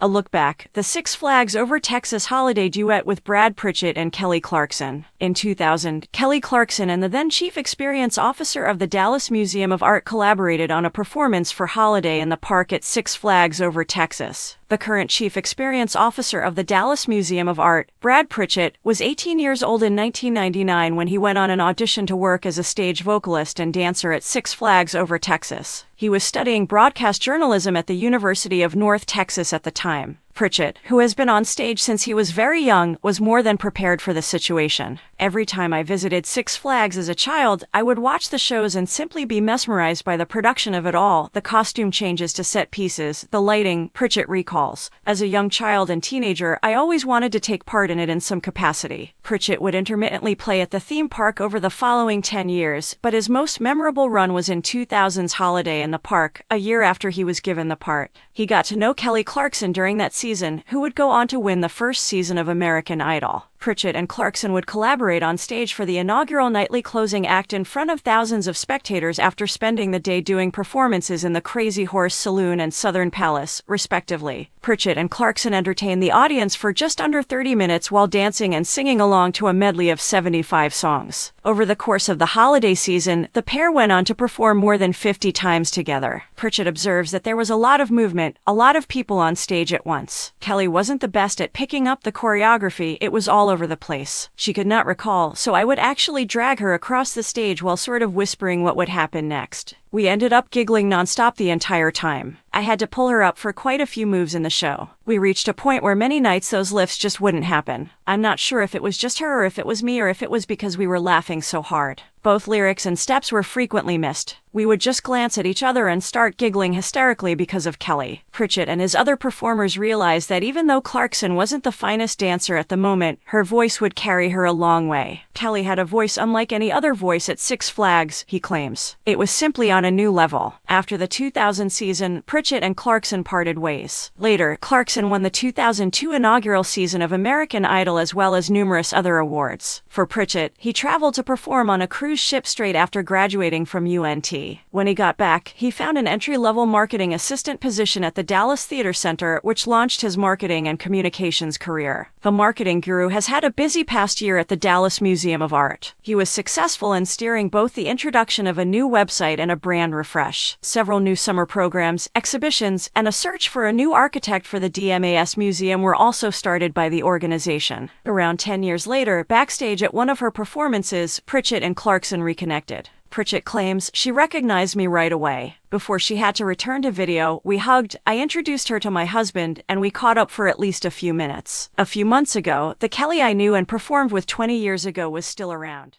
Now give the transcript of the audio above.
A look back, the Six Flags Over Texas holiday duet with Brad Pritchett and Kelly Clarkson. In 2000, Kelly Clarkson and the then Chief Experience Officer of the Dallas Museum of Art collaborated on a performance for Holiday in the Park at Six Flags Over Texas. The current Chief Experience Officer of the Dallas Museum of Art, Brad Pritchett, was 18 years old in 1999 when he went on an audition to work as a stage vocalist and dancer at Six Flags Over Texas. He was studying broadcast journalism at the University of North Texas at the time. Pritchett, who has been on stage since he was very young, was more than prepared for the situation. Every time I visited Six Flags as a child, I would watch the shows and simply be mesmerized by the production of it all, the costume changes to set pieces, the lighting, Pritchett recalls. As a young child and teenager, I always wanted to take part in it in some capacity. Pritchett would intermittently play at the theme park over the following 10 years, but his most memorable run was in 2000's Holiday in the Park, a year after he was given the part. He got to know Kelly Clarkson during that season, who would go on to win the first season of American Idol. Pritchett and Clarkson would collaborate on stage for the inaugural nightly closing act in front of thousands of spectators after spending the day doing performances in the Crazy Horse Saloon and Southern Palace, respectively. Pritchett and Clarkson entertained the audience for just under 30 minutes while dancing and singing along to a medley of 75 songs. Over the course of the holiday season, the pair went on to perform more than 50 times together. Pritchett observes that there was a lot of movement, a lot of people on stage at once. Kelly wasn't the best at picking up the choreography, it was all over the place. She could not recall, so I would actually drag her across the stage while sort of whispering what would happen next. We ended up giggling nonstop the entire time. I had to pull her up for quite a few moves in the show. We reached a point where many nights those lifts just wouldn't happen. I'm not sure if it was just her or if it was me or if it was because we were laughing so hard. Both lyrics and steps were frequently missed. We would just glance at each other and start giggling hysterically because of Kelly. Pritchett and his other performers realized that even though Clarkson wasn't the finest dancer at the moment, her voice would carry her a long way. Kelly had a voice unlike any other voice at Six Flags, he claims. It was simply on a new level. After the 2000 season, Pritchett and Clarkson parted ways. Later, Clarkson won the 2002 inaugural season of American Idol as well as numerous other awards. For Pritchett, he traveled to perform on a cruise ship straight after graduating from UNT. When he got back, he found an entry-level marketing assistant position at the Dallas Theater Center, which launched his marketing and communications career. The marketing guru has had a busy past year at the Dallas Museum of Art. He was successful in steering both the introduction of a new website and a brand refresh, several new summer programs, exhibitions, and a search for a new architect for the DMAS Museum were also started by the organization. Around 10 years later, backstage at one of her performances, Pritchett and Clarkson reconnected. Pritchett claims, "She recognized me right away. Before she had to return to video, we hugged, I introduced her to my husband, and we caught up for at least a few minutes. A few months ago, the Kelly I knew and performed with 20 years ago was still around."